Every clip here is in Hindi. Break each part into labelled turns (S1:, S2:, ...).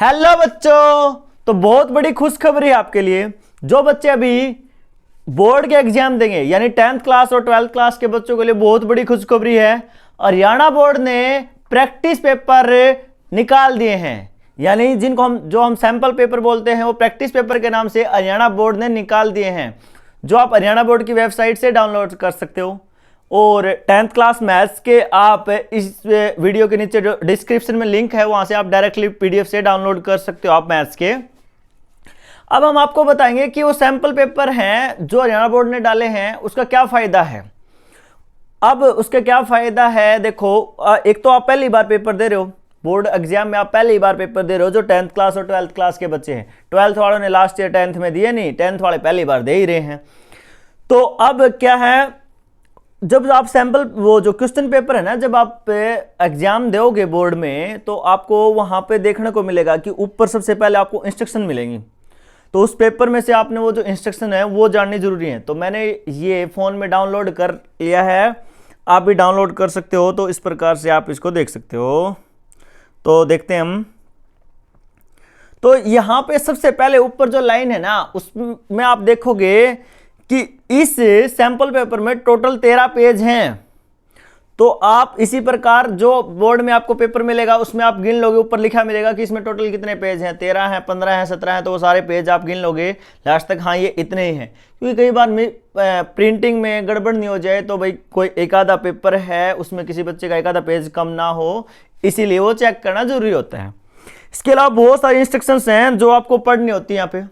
S1: हेलो बच्चों, तो बहुत बड़ी खुशखबरी है आपके लिए। जो बच्चे अभी बोर्ड के एग्जाम देंगे यानी 10th क्लास और 12th क्लास के बच्चों के लिए बहुत बड़ी खुशखबरी है। हरियाणा बोर्ड ने प्रैक्टिस पेपर निकाल दिए हैं, यानी जिनको हम सैंपल पेपर बोलते हैं वो प्रैक्टिस पेपर के नाम से हरियाणा बोर्ड ने निकाल दिए हैं, जो आप हरियाणा बोर्ड की वेबसाइट से डाउनलोड कर सकते हो। और 10th क्लास मैथ्स के आप इस वीडियो के नीचे जो डिस्क्रिप्शन में लिंक है वहां से आप डायरेक्टली पीडीएफ से डाउनलोड कर सकते हो आप मैथ्स के। अब हम आपको बताएंगे कि वो सैंपल पेपर हैं जो हरियाणा बोर्ड ने डाले हैं उसका क्या फायदा है। अब उसका क्या फायदा है, देखो, एक तो आप पहली बार पेपर दे रहे हो, बोर्ड एग्जाम में आप पहली बार पेपर दे रहे हो जो 10th क्लास और 12th क्लास के बच्चे हैं। 12th वालों ने लास्ट ईयर 10th में दिए नहीं, 10th वाले पहली बार दे ही रहे हैं। तो अब क्या है, जब आप सैंपल वो जो क्वेश्चन पेपर है ना, जब आप एग्जाम दोगे बोर्ड में तो आपको वहां पे देखने को मिलेगा कि ऊपर सबसे पहले आपको इंस्ट्रक्शन मिलेंगी। तो उस पेपर में से आपने वो जो इंस्ट्रक्शन है वो जाननी जरूरी है। तो मैंने ये फ़ोन में डाउनलोड कर लिया है, आप भी डाउनलोड कर सकते हो। तो इस प्रकार से आप इसको देख सकते हो। तो देखते हैं हम। तो यहाँ पे सबसे पहले ऊपर जो लाइन है ना उसमें आप देखोगे कि इस सैंपल पेपर में टोटल 13 पेज हैं। तो आप इसी प्रकार जो बोर्ड में आपको पेपर मिलेगा उसमें आप गिन लोगे, ऊपर लिखा मिलेगा कि इसमें टोटल कितने पेज हैं, 13 हैं, 15 हैं, 17 हैं। तो वो सारे पेज आप गिन लोगे लास्ट तक, हाँ ये इतने ही हैं। क्योंकि कई बार प्रिंटिंग में गड़बड़ नहीं हो जाए तो भाई कोई एक आधा पेपर है उसमें किसी बच्चे का एक आधा पेज कम ना हो, इसीलिए वो चेक करना जरूरी होता है। इसके अलावा बहुत सारी इंस्ट्रक्शंस हैं जो आपको पढ़नी होती है यहाँ पे।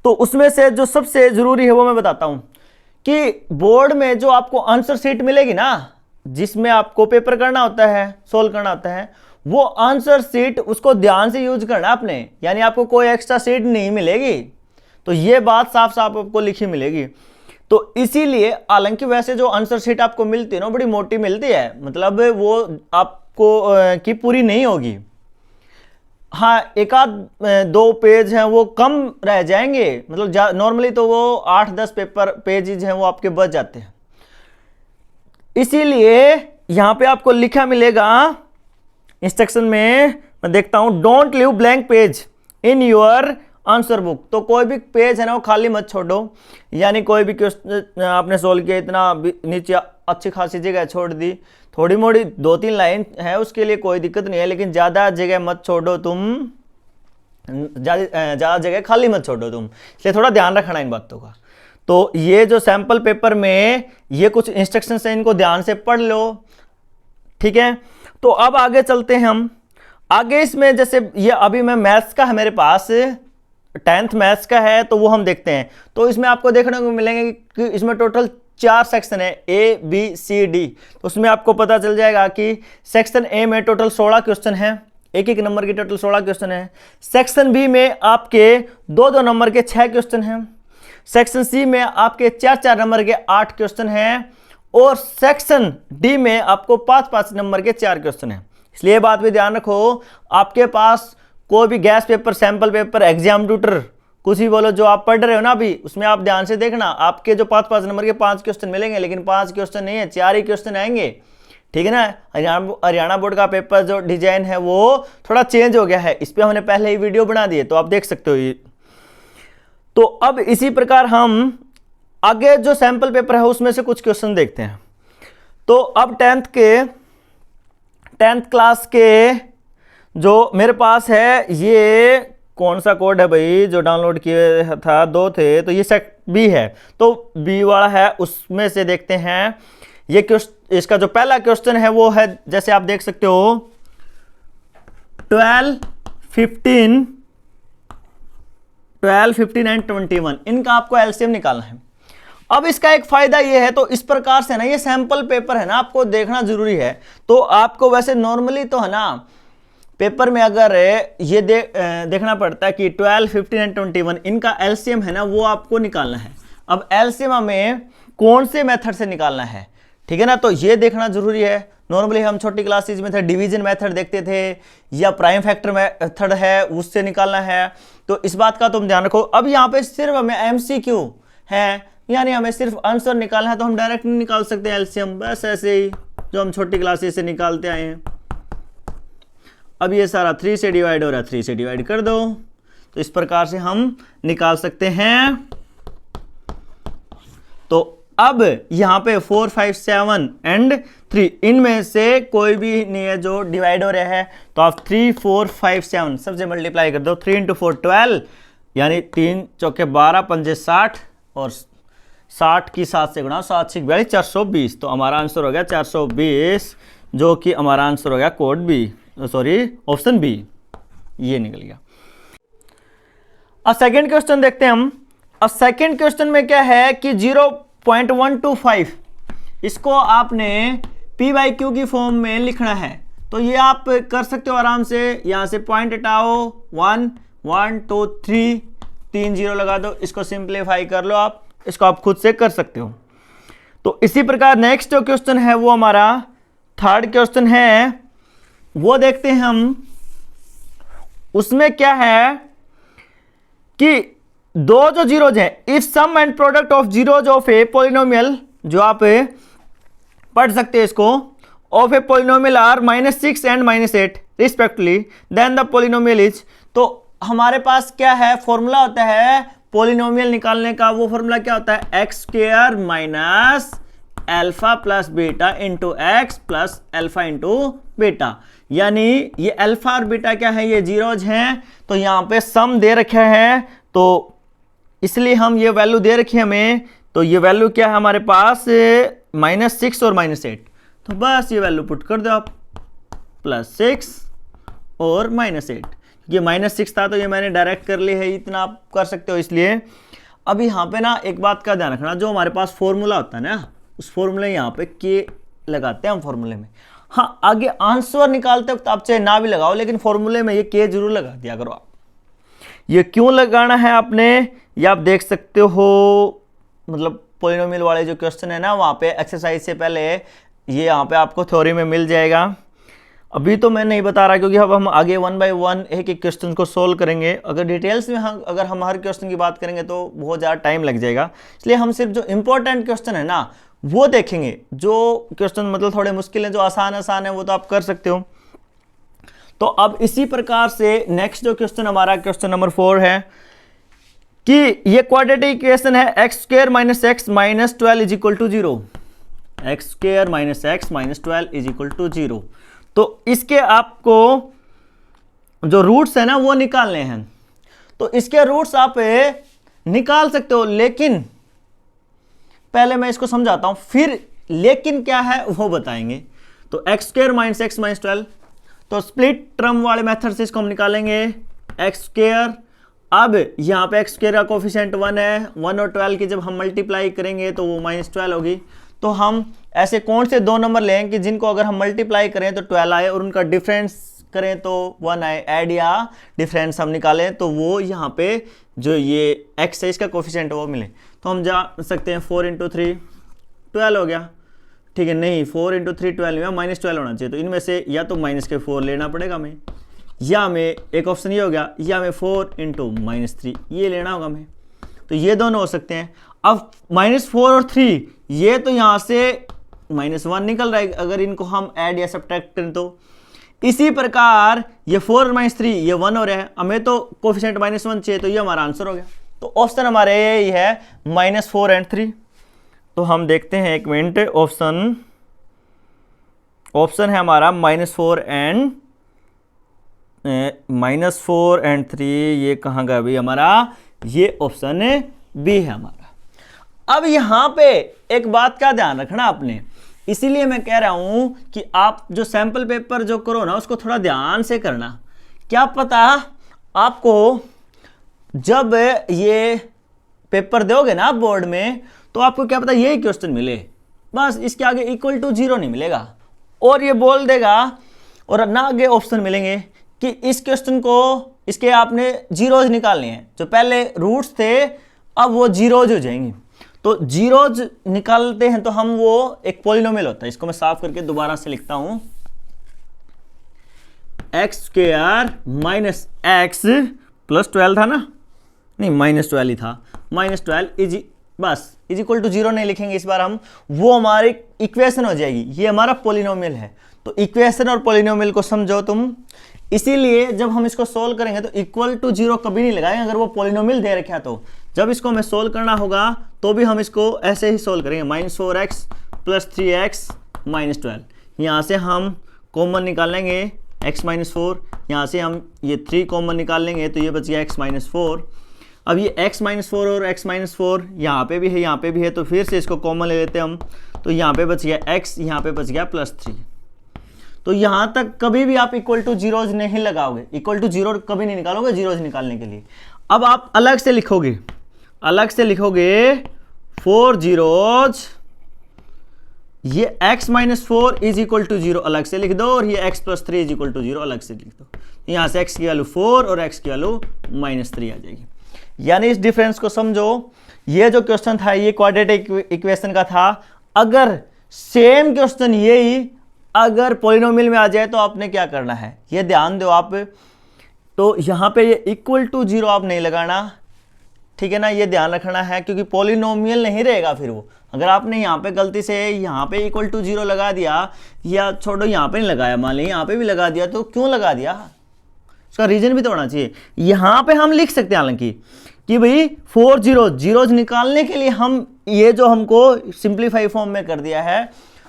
S1: तो उसमें से जो सबसे जरूरी है वो मैं बताता हूं कि बोर्ड में जो आपको आंसर शीट मिलेगी ना, जिसमें आपको पेपर करना होता है, सोल्व करना होता है, वो आंसर शीट उसको ध्यान से यूज करना आपने, यानी आपको कोई एक्स्ट्रा शीट नहीं मिलेगी। तो ये बात साफ साफ आपको लिखी मिलेगी। तो इसीलिए हालांकि वैसे जो आंसर शीट आपको मिलती है ना बड़ी मोटी मिलती है, मतलब वो आपको की पूरी नहीं होगी। हाँ, एक आध 2 पेज हैं वो कम रह जाएंगे, मतलब नॉर्मली तो वो 8-10 पेजेज हैं वो आपके बच जाते हैं। इसीलिए यहां पे आपको लिखा मिलेगा इंस्ट्रक्शन में, मैं देखता हूं, don't leave blank page in your answer book. तो कोई भी पेज है ना वो खाली मत छोड़ो, यानी कोई भी क्वेश्चन आपने सोल्व किया इतना नीचे अच्छी खासी जगह छोड़ दी, थोड़ी मोड़ी 2-3 लाइन है उसके लिए कोई दिक्कत नहीं है, लेकिन ज़्यादा जगह मत छोड़ो तुम, ज़्यादा जगह खाली मत छोड़ो तुम, इसलिए थोड़ा ध्यान रखना इन बातों का। तो ये जो सैंपल पेपर में ये कुछ इंस्ट्रक्शंस हैं, इनको ध्यान से पढ़ लो, ठीक है। तो अब आगे चलते हैं हम आगे। इसमें जैसे ये अभी मैं मैथ्स का है मेरे पास, 10th मैथ्स का है, तो वो हम देखते हैं। तो इसमें आपको देखने को मिलेंगे कि इसमें टोटल 4 सेक्शन है, A, B, C, D। तो उसमें आपको पता चल जाएगा कि सेक्शन A में टोटल 16 क्वेश्चन हैं, एक नंबर के टोटल 16 क्वेश्चन है। सेक्शन B में आपके 2-2 नंबर के 6 क्वेश्चन हैं। सेक्शन C में आपके 4-4 नंबर के 8 क्वेश्चन हैं। और सेक्शन D में आपको 5-5 नंबर के 4 क्वेश्चन हैं। इसलिए बात भी ध्यान रखो, आपके पास कोई भी gas paper, sample paper, exam tutor, कुछ भी बोलो, जो आप पढ़ रहे हो ना अभी, उसमें आप ध्यान से देखना, आपके जो 5-5 नंबर के 5 क्वेश्चन मिलेंगे, लेकिन 5 क्वेश्चन नहीं है, 4 ही क्वेश्चन आएंगे, ठीक है ना। हरियाणा बोर्ड का पेपर जो डिजाइन है वो थोड़ा चेंज हो गया है, इस पर हमने पहले ही वीडियो बना दी है, तो आप देख सकते हो ये। तो अब इसी प्रकार हम आगे जो सैंपल पेपर है उसमें से कुछ क्वेश्चन देखते हैं। तो अब 10th क्लास के जो मेरे पास है, ये कौन सा कोड है भाई जो डाउनलोड किए था, 2 थे, तो ये सेट बी है, तो बी वाला है, उसमें से देखते हैं। ये क्वेश्चन, इसका जो पहला क्वेश्चन है वो है, जैसे आप देख सकते हो, 12, 15 एंड 21, इनका आपको एलसीएम निकालना है। अब इसका एक फायदा ये है, तो इस प्रकार से ना ये सैंपल पेपर है ना आपको देखना जरूरी है। तो आपको वैसे नॉर्मली तो है ना पेपर में अगर ये देखना पड़ता है कि 12, 15 एंड 21 इनका एलसीएम है ना वो आपको निकालना है। अब एलसीएम हमें कौन से मेथड से निकालना है, ठीक है ना, तो ये देखना जरूरी है। नॉर्मली हम छोटी क्लासेज में थे डिवीजन मेथड देखते थे, या प्राइम फैक्टर मेथड है उससे निकालना है, तो इस बात का तुम ध्यान रखो। अब यहाँ पे सिर्फ हमें एमसीक्यू है, यानी हमें सिर्फ आंसर निकालना है, तो हम डायरेक्ट नहीं निकाल सकते एलसीएम, बस ऐसे ही जो हम छोटी क्लासेज से निकालते आए हैं। अब ये सारा 3 से डिवाइड हो रहा है, 3 से डिवाइड कर दो। तो इस प्रकार से हम निकाल सकते हैं। तो अब यहाँ पे 4, 5, 7 एंड 3 इनमें से कोई भी नहीं है जो डिवाइड हो रहा है, तो आप 3, 4, 5, 7 सबसे मल्टीप्लाई कर दो। 3 × 4 12, यानी 3 चौके 12, 5 60 और 60 की 7 से गुणा, 7 6 42, 420। तो हमारा आंसर हो गया 420, जो कि हमारा आंसर हो गया code B, sorry option B, ये निकल गया। अब सेकेंड क्वेश्चन देखते हैं हम। अब सेकेंड क्वेश्चन में क्या है कि 0.125 इसको आपने p/q की फॉर्म में लिखना है। तो ये आप कर सकते हो आराम से, यहां से पॉइंट हटाओ, 1 1 2 3 3 0 लगा दो, इसको सिंप्लीफाई कर लो आप, इसको आप खुद से कर सकते हो। तो इसी प्रकार नेक्स्ट जो क्वेश्चन है वो हमारा थर्ड क्वेश्चन है, वो देखते हैं हम। उसमें क्या है कि दो जो जीरोज हैं, if sum and product of zeros of a polynomial, जो आप पढ़ सकते हैं इसको, of a polynomial are -6 and -8 respectively, then the polynomial is. तो हमारे पास क्या है, फॉर्मूला होता है पॉलिनोमियल निकालने का। वो फॉर्मूला क्या होता है, x² minus alpha plus beta into x plus alpha into beta. यानी ये अल्फा और बीटा क्या है, ये जीरोज हैं। तो यहाँ पे सम दे रखा है, तो इसलिए हम ये वैल्यू दे रखी है हमें। तो ये वैल्यू क्या है हमारे पास, -6 और -8। तो बस ये वैल्यू पुट कर दो आप, +6 और -8। ये -6 था तो ये मैंने डायरेक्ट कर ली है, इतना आप कर सकते हो। इसलिए अब यहाँ पे ना एक बात का ध्यान रखना, जो हमारे पास फॉर्मूला होता है ना, उस फॉर्मूले यहाँ पे के लगाते हैं हम फॉर्मूले में। हाँ, आगे आंसर निकालते वक्त आप चाहे ना भी लगाओ, लेकिन फॉर्मूले में ये के जरूर लगा दिया करो आप। ये क्यों लगाना है आपने, ये आप देख सकते हो। मतलब पॉलिनोमियल वाले जो क्वेश्चन है ना, वहाँ पे एक्सरसाइज से पहले ये यहाँ पे आपको थ्योरी में मिल जाएगा। अभी तो मैं नहीं बता रहा, क्योंकि अब हम आगे 1 बाय 1 एक एक क्वेश्चन को सोल्व करेंगे। अगर डिटेल्स में अगर हम हर क्वेश्चन की बात करेंगे तो बहुत ज़्यादा टाइम लग जाएगा। इसलिए हम सिर्फ जो इंपॉर्टेंट क्वेश्चन है ना वो देखेंगे। जो क्वेश्चन मतलब थोड़े मुश्किल है, जो आसान है, वो तो आप कर सकते हो। तो अब इसी प्रकार से नेक्स्ट जो क्वेश्चन हमारा क्वेश्चन नंबर 4 है कि ये क्वाड्रेटिक इक्वेशन है x² - x - 12 = 0। x² - x - 12 = 0। तो इसके आपको जो रूट्स है ना वो निकालने हैं। तो इसके रूट्स आप निकाल सकते हो, लेकिन पहले मैं इसको समझाता हूं, फिर लेकिन क्या है वो बताएंगे। तो x² - x - 12, तो स्प्लिट टर्म वाले मेथड से इसको हम निकालेंगे x²। अब यहाँ पे x² का कोफिशिएंट 1 है, 1 और 12 की जब हम मल्टीप्लाई करेंगे तो वो -12 होगी। तो हम ऐसे कौन से दो नंबर लें कि जिनको अगर हम मल्टीप्लाई करें तो 12 आए और उनका डिफरेंस करें तो 1 आए। ऐड या डिफरेंस हम निकालें तो वो यहाँ पे जो ये x है इसका कोफिशिएंट वो मिले। तो हम जा सकते हैं 4 × 3 12 हो गया, ठीक है। नहीं, 4 × 3 12 में -12 होना चाहिए। तो इनमें से या तो -4 लेना पड़ेगा हमें, या हमें एक ऑप्शन ये हो गया, या हमें 4 × -3 ये लेना होगा हमें। तो ये दोनों हो सकते हैं। अब -4 और 3 ये तो यहाँ से -1 निकल रहा है अगर इनको हम ऐड या सब्ट्रैक्ट करें तो। इसी प्रकार ये 4 और -3 ये 1 हो रहा है, हमें तो कोफिशिएंट -1 चाहिए, तो ये हमारा आंसर हो गया। तो ऑप्शन हमारे यही है -4 और 3। तो हम देखते हैं एक मिनट, ऑप्शन है हमारा -4 और 3। ये कहाँ गया भाई हमारा, ये ऑप्शन बी है हमारा। अब यहां पे एक बात का ध्यान रखना आपने, इसीलिए मैं कह रहा हूं कि आप जो सैंपल पेपर जो करो ना उसको थोड़ा ध्यान से करना। क्या पता आपको जब ये पेपर दोगे ना बोर्ड में, तो आपको क्या पता यही क्वेश्चन मिले, बस इसके आगे =0 नहीं मिलेगा, और ये बोल देगा और ना आगे ऑप्शन मिलेंगे कि इस क्वेश्चन को इसके आपने जीरोज निकालने हैं। जो पहले रूट्स थे अब वो जीरोज हो जाएंगे। तो जीरोज निकालते हैं तो हम वो एक पॉलिनोमियल होता है, इसको मैं साफ करके दोबारा से लिखता हूं, x² - x + 12 था ना, नहीं -12 ही था, -12 बस =0 नहीं लिखेंगे इस बार हम, वो हमारी इक्वेशन हो जाएगी। ये हमारा पॉलिनोमियल है। तो इक्वेशन और पॉलिनोमियल को समझो तुम। इसीलिए जब हम इसको सोल्व करेंगे तो इक्वल टू 0 कभी नहीं लगाएंगे अगर वो पॉलिनोमियल दे रखा है। तो जब इसको हमें सोल्व करना होगा तो भी हम इसको ऐसे ही सोल्व करेंगे, -4x + 3x - 12। यहाँ से हम कॉमन निकाल लेंगे x - 4, यहाँ से हम ये 3 कॉमन निकाल लेंगे तो ये बच गया x - 4। अब ये x - 4 और x - 4 यहाँ पे भी है, यहाँ पे भी है, तो फिर से इसको कॉमन ले लेते हैं हम। तो यहाँ पे बच गया x, यहाँ पे बच गया +3। तो यहाँ तक कभी भी आप इक्वल टू जीरोज नहीं लगाओगे, इक्वल टू 0 कभी नहीं निकालोगे जीरोज निकालने के लिए। अब आप अलग से लिखोगे 4 जीरोज, ये x - 4 = 0 अलग से लिख दो और ये x + 3 = 0 अलग से लिख दो। यहाँ से x की वैल्यू 4 और x की वैल्यू -3 आ जाएगी। यानी इस डिफरेंस को समझो। ये जो क्वेश्चन था ये क्वाड्रेटिक इक्वेशन का था। अगर सेम क्वेश्चन यही अगर पॉलिनोमियल में आ जाए तो आपने क्या करना है, ये ध्यान दो आप। तो यहाँ पे ये इक्वल टू 0 आप नहीं लगाना, ठीक है ना, ये ध्यान रखना है, क्योंकि पॉलिनोमियल नहीं रहेगा फिर वो। अगर आपने यहाँ पे गलती से यहाँ पे इक्वल टू 0 लगा दिया, या छोड़ो यहाँ पे नहीं लगाया, मान लीजिए यहाँ पे भी लगा दिया, तो क्यों लगा दिया, उसका रीजन भी तो होना चाहिए। यहाँ पे हम लिख सकते हैं हालांकि कि भाई 4 जीरोज निकालने के लिए हम ये जो हमको सिंप्लीफाई फॉर्म में कर दिया है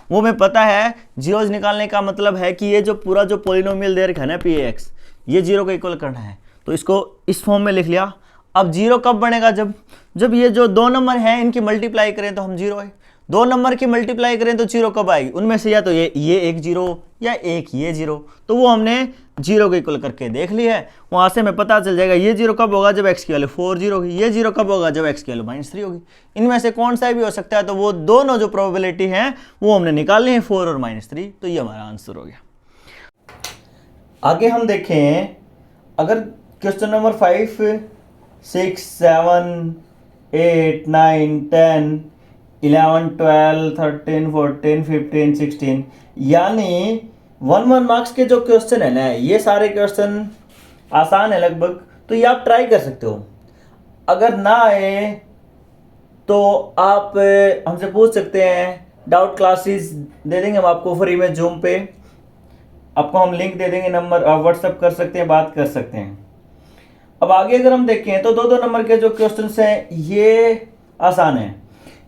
S1: वो हमें पता है। जीरोज निकालने का मतलब है कि ये जो पूरा जो पॉलिनोमियल दे रखा है ना px, ये 0 को इक्वल करना है, तो इसको इस फॉर्म में लिख लिया। अब 0 कब बनेगा, जब ये जो 2 नंबर हैं इनकी मल्टीप्लाई करें तो हम 0 है, 2 नंबर की मल्टीप्लाई करें तो 0 कब आएगी, उनमें से या तो ये एक 0 या एक ये 0, तो वो हमने 0 को इक्वल करके देख लिया है। वहाँ से हमें पता चल जाएगा ये 0 कब होगा, जब x की वैल्यू 4 0 होगी, ये 0 कब होगा, जब x की वैल्यू -3 होगी। इनमें से कौन सा भी हो सकता है, तो वो दोनों जो प्रोबेबिलिटी हैं वो हमने निकाल ली है, 4 और -3, तो ये हमारा आंसर हो गया। आगे हम देखें, अगर क्वेश्चन नंबर 5, 6, 7, 8, 9, 10, 11, 12, 13, 14, 15, 16 यानी 1 मार्क्स के जो क्वेश्चन है ना, ये सारे क्वेश्चन आसान है लगभग, तो ये आप ट्राई कर सकते हो। अगर ना आए तो आप हमसे पूछ सकते हैं, डाउट क्लासेस दे देंगे हम आपको फ्री में जूम पे, आपको हम लिंक दे देंगे, नंबर आप व्हाट्सअप कर सकते हैं, बात कर सकते हैं। अब आगे अगर हम देखें तो 2 नंबर के जो क्वेश्चन हैं ये आसान है,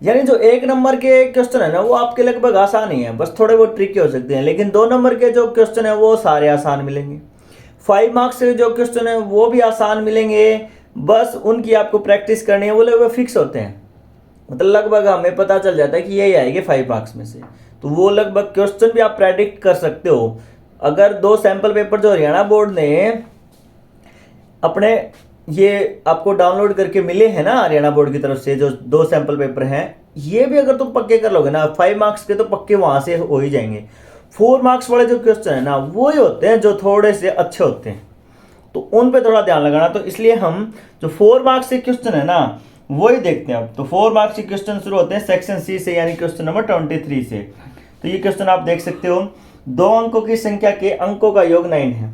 S1: यानी जो 1 नंबर के क्वेश्चन है ना वो आपके लगभग आसान ही है, बस थोड़े बहुत ट्रिकी हो सकते हैं, लेकिन 2 नंबर के जो क्वेश्चन है वो सारे आसान मिलेंगे। 5 मार्क्स के जो क्वेश्चन है वो भी आसान मिलेंगे, बस उनकी आपको प्रैक्टिस करनी है, वो लगभग फिक्स होते हैं, मतलब लगभग हमें पता चल जाता है कि यही आएंगे 5 मार्क्स में से, तो वो लगभग क्वेश्चन भी आप प्रेडिक्ट कर सकते हो। अगर 2 सैंपल पेपर जो हरियाणा बोर्ड ने अपने ये आपको डाउनलोड करके मिले हैं ना हरियाणा बोर्ड की तरफ से, जो 2 सैंपल पेपर हैं, ये भी अगर तुम पक्के कर लोगे ना 5 मार्क्स के, तो पक्के वहां से हो ही जाएंगे। 4 मार्क्स वाले जो क्वेश्चन है ना वो ही होते हैं जो थोड़े से अच्छे होते हैं, तो उन पे थोड़ा ध्यान लगाना। तो इसलिए हम जो 4 मार्क्स के क्वेश्चन है ना वही देखते हैं अब। तो 4 मार्क्स के क्वेश्चन शुरू होते हैं सेक्शन सी से, यानी क्वेश्चन नंबर 23 से। तो ये क्वेश्चन आप देख सकते हो, 2 अंकों की संख्या के अंकों का योग 9 है।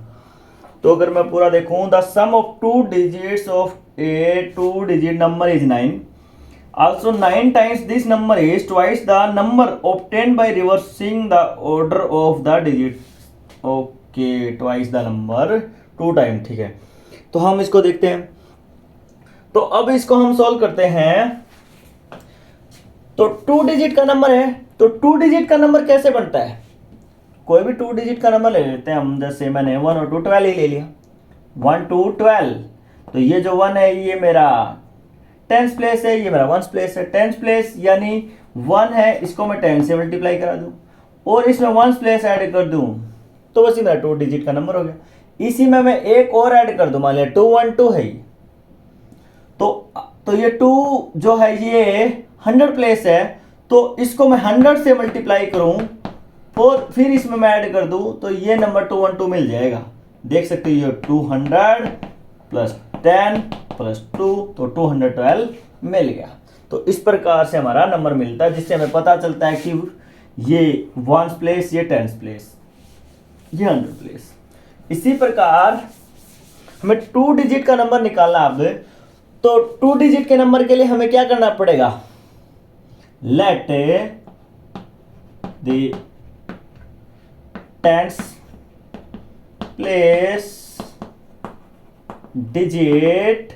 S1: तो अगर मैं पूरा देखूं, the sum of 2 digits of a 2 digit number is 9, also 9 times this number is twice the number obtained by reversing the order of the digits. Okay, twice the number 2 time, ठीक है। तो हम इसको देखते हैं, तो अब इसको हम सॉल्व करते हैं। तो 2 डिजिट का नंबर है, तो 2 डिजिट का नंबर कैसे बनता है, कोई भी 2 डिजिट का नंबर ले लेते हैं हम, जैसे मैंने 1 और 2 12 ही ले लिया, 1 2 12। तो ये जो 1 है ये मेरा 10th प्लेस है, ये मेरा 1st प्लेस है। 10th प्लेस यानी 1 है, इसको मैं 10 से मल्टीप्लाई करा दूं और इसमें 1st प्लेस ऐड कर दूं, तो बस ये मेरा 2 डिजिट का नंबर हो गया। इसी में मैं एक और ऐड कर दूं, मान लिया 2 1 2 है, तो ये 2 जो है ये 100 प्लेस है, तो इसको मैं 100 से मल्टीप्लाई करूं और फिर इसमें मैं ऐड कर दूं, तो ये नंबर 212 मिल जाएगा। देख सकते हो ये 200 प्लस 10 प्लस 2, तो 212 मिल गया। तो इस प्रकार से हमारा नंबर मिलता है, जिससे हमें पता चलता है कि ये 1st प्लेस, ये 10th प्लेस, ये 100 प्लेस। इसी प्रकार हमें 2 डिजिट का नंबर निकालना अब, तो 2 डिजिट के नंबर के लिए हमें क्या करना पड़ेगा, let the tens place digit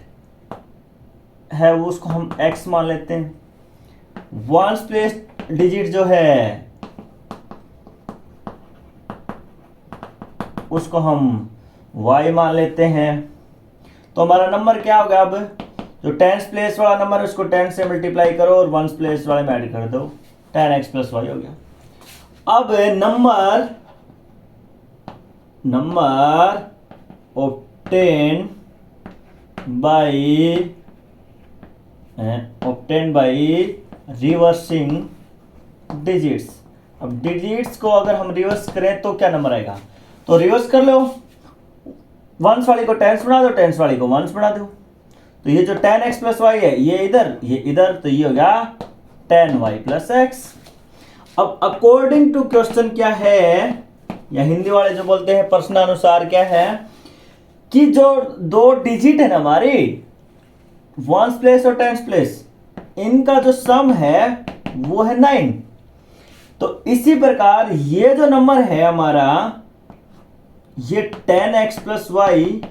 S1: है वो उसको हम x मान लेते हैं। वंस प्लेस डिजिट जो है उसको हम y मान लेते हैं। तो हमारा नंबर क्या होगा, अब जो टेंस प्लेस वाला नंबर है उसको 10 से मल्टीप्लाई करो और वंस प्लेस वाले में ऐड कर दो, 10x प्लस वाई हो गया। अब number obtain by reversing digits. अब डिजिट्स को अगर हम रिवर्स करें तो क्या नंबर आएगा, तो रिवर्स कर लो, वंस वाली को टेंस बना दो, टेंस वाली को वंस बना दो। तो ये जो 10x प्लस वाई है ये इधर, तो ये हो गया 10y प्लस एक्स। अब अकॉर्डिंग टू क्वेश्चन क्या है, या हिंदी वाले जो बोलते हैं प्रश्नानुसार क्या है, कि जो दो डिजिट है ना हमारी वंस प्लेस और टेंस प्लेस, इनका जो सम है वो है 9। तो इसी प्रकार ये जो नंबर है हमारा, ये 10x प्लस वाई,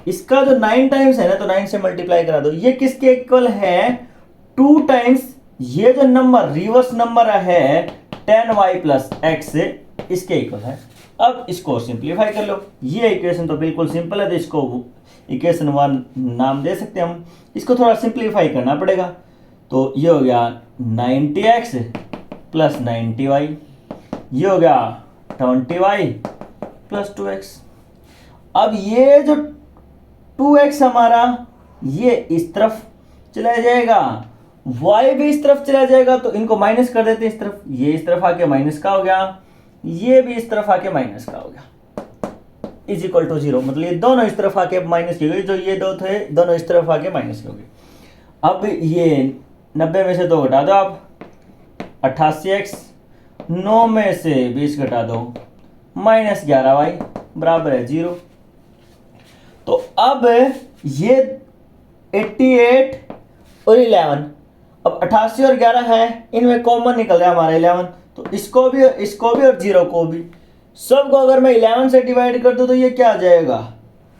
S1: इसका जो 9 टाइम्स है ना, तो 9 से मल्टीप्लाई करा दो, ये किसके इक्वल है, 2 टाइम्स ये जो नंबर रिवर्स नंबर है 10y प्लस एक्स से, इसके इक्वल है। अब इसको सिंप्लीफाई कर लो, ये इक्वेशन तो बिल्कुल सिंपल है, तो इसको इक्वेशन 1 नाम दे सकते हैं हम। इसको थोड़ा सिंप्लीफाई करना पड़ेगा, तो ये हो गया 90x प्लस 90y, ये हो गया 20y प्लस 2x। अब ये जो 2x हमारा ये इस तरफ चला जाएगा, y भी इस तरफ चला जाएगा, तो इनको माइनस कर देते हैं इस तरफ, ये इस तरफ आके माइनस का हो गया, ये भी इस तरफ आके माइनस का हो गया, इज इक्वल टू 0। मतलब ये दोनों इस तरफ आके माइनस की गई, जो ये दो थे दोनों इस तरफ आके माइनस की हो गई। अब ये 90 में से 2 घटा दो आप, 88x, 9 में से 20 घटा दो, माइनस 11y बराबर है 0। तो अब ये 88 और 11, अब 88 और 11 है, इनमें कॉमन निकल रहा है हमारा 11, तो इसको भी और 0 को भी, सबको अगर मैं 11 से डिवाइड कर दूं तो ये क्या आ जाएगा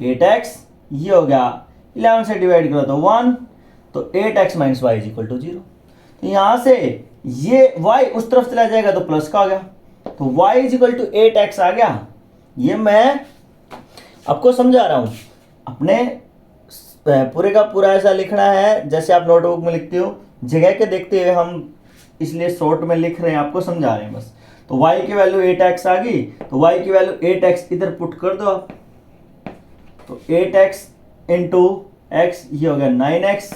S1: 8x, ये हो गया 11 से डिवाइड करो तो 1, तो 8x minus y is equal to 0। तो यहां से ये y उस तरफ चला जाएगा तो प्लस का आ गया, तो y is equal to 8x आ गया। ये मैं आपको समझा रहा हूं, अपने पूरे का पूरा ऐसा लिखना है जैसे आप नोटबुक में लिखते हो, जगह के देखते हुए हम इसलिए शॉर्ट में लिख रहे हैं, आपको समझा रहे हैं बस। तो y की वैल्यू 8x आ गई, तो y की वैल्यू 8x इधर पुट कर दो आप, तो 8x इंटू x, ये हो गया 9x।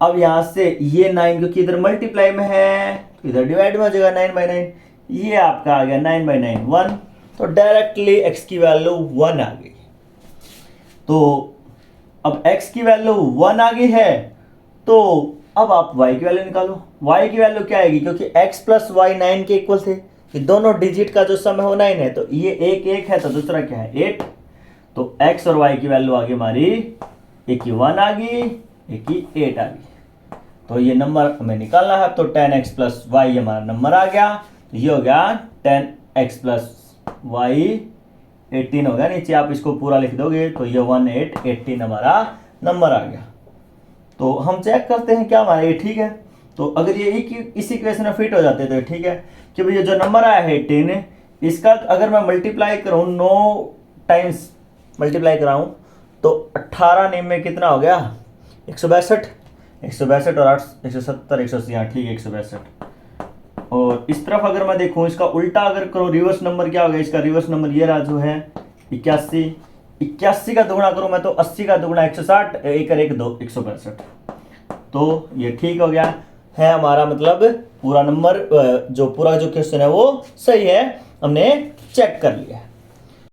S1: अब यहां से ये 9 क्योंकि इधर मल्टीप्लाई में है तो इधर डिवाइड में हो जाएगा 9/9, ये आपका आ गया 9/9 1, तो डायरेक्टली x की वैल्यू 1 आ गई। तो अब x की वैल्यू 1 आ गई है, तो अब आप y की वैल्यू निकालो। y की वैल्यू क्या आएगी, क्योंकि x प्लस वाई 9 के इक्वल थे, कि दोनों डिजिट का जो सम है वो 9 है, तो ये एक है तो दूसरा क्या है 8, तो x और y की वैल्यू आ गई हमारी, एक की 1 आ गई, एक की 8 आ गई। तो ये नंबर हमें निकालना है, तो 10x प्लस वाई हमारा नंबर आ गया, तो ये हो गया 10x प्लस वाई 18 हो गया। नीचे आप इसको पूरा लिख दोगे तो ये 18 हमारा नंबर आ गया। तो हम चेक करते हैं क्या हमारा ये ठीक है, तो अगर ये इस इक्वेशन में फिट हो जाते हैं तो ठीक है, कि भैया जो नंबर आया है 18, इसका अगर मैं मल्टीप्लाई करूँ 9 टाइम्स मल्टीप्लाई कराऊँ तो 18 9 में कितना हो गया 162, 162 और 8 170 180, हाँ ठीक है 162। और इस तरफ अगर मैं देखूँ इसका उल्टा अगर करो, रिवर्स नंबर क्या हो गया, इसका रिवर्स नंबर ये रहा जो है 81, 81 का दुगुना करूँ मैं तो 80 का दुगुना 160, 1 और 1 2 162, तो ये ठीक हो गया है हमारा, मतलब पूरा नंबर जो क्वेश्चन है वो सही है, हमने चेक कर लिया।